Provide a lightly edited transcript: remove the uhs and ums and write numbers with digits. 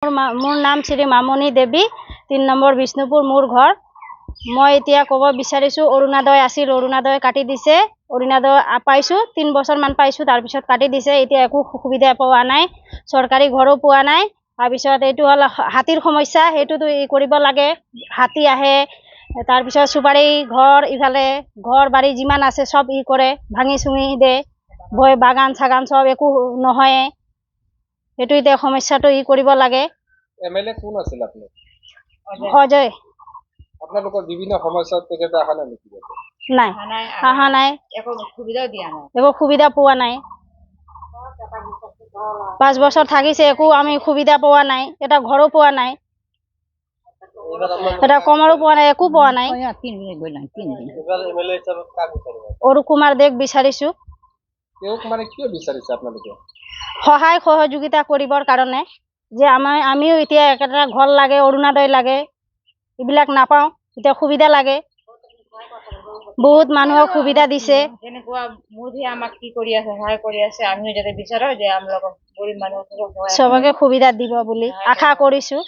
মোৰ নাম শ্ৰী মামনি দেৱী, ৩ নম্বৰ বিষ্ণুপুৰ মোৰ ঘৰ। মই এতিয়া ক'ব বিচাৰিছোঁ, অৰুণোদয় আছিল, অৰুণোদয় কাটি দিছে। অৰুণোদয় পাইছোঁ, ৩ বছৰমান পাইছোঁ, তাৰপিছত কাটি দিছে। এতিয়া একো সুবিধা পোৱা নাই, চৰকাৰী ঘৰো পোৱা নাই। তাৰপিছত এইটো হ'ল হাতীৰ সমস্যা, সেইটোতো কৰিব লাগে। হাতী আহে, তাৰপিছত চুপাৰী ঘৰ, ইফালে ঘৰ বাৰী যিমান আছে চব কৰে, ভাঙি চুঙি দে, বাগান চাগান চব একো নহয়। সেইটো এতিয়া সমস্যাটো কৰিব লাগে। এমএলএ কোন আছিল আপুনি? অজয়। আপোনালোকৰ বিভিন্ন সমস্যাত তেখেতে অহা নাই নেকি? নাই, অহা নাই, একো সুবিধা পোৱা নাই। 5 বছৰ থাকিছে, একো আমি সুবিধা পোৱা নাই। এটা ঘৰো পোৱা নাই, এটা কমৰো পোৱা নাই, একো পোৱা নাই। অৰুণ কুমাৰ দেক বিচাৰিছোঁ। তেওঁক মানে কিয় বিচাৰিছে আপোনালোকে? সহায় সহযোগিতা কৰিবৰ কাৰণে, যে আমিও এতিয়া একেটা ঘৰ লাগে, অৰুণোদয় লাগে, এইবিলাক নাপাওঁ, এতিয়া সুবিধা লাগে। বহুত মানুহক সুবিধা দিছে। তেনেকুৱা মোদী আমাক কি কৰি আছে, সহায় কৰি আছে, আমিও যাতে বিচাৰো যে আমাক গৰীব মানুহক চবকে সুবিধা দিব বুলি আশা কৰিছোঁ।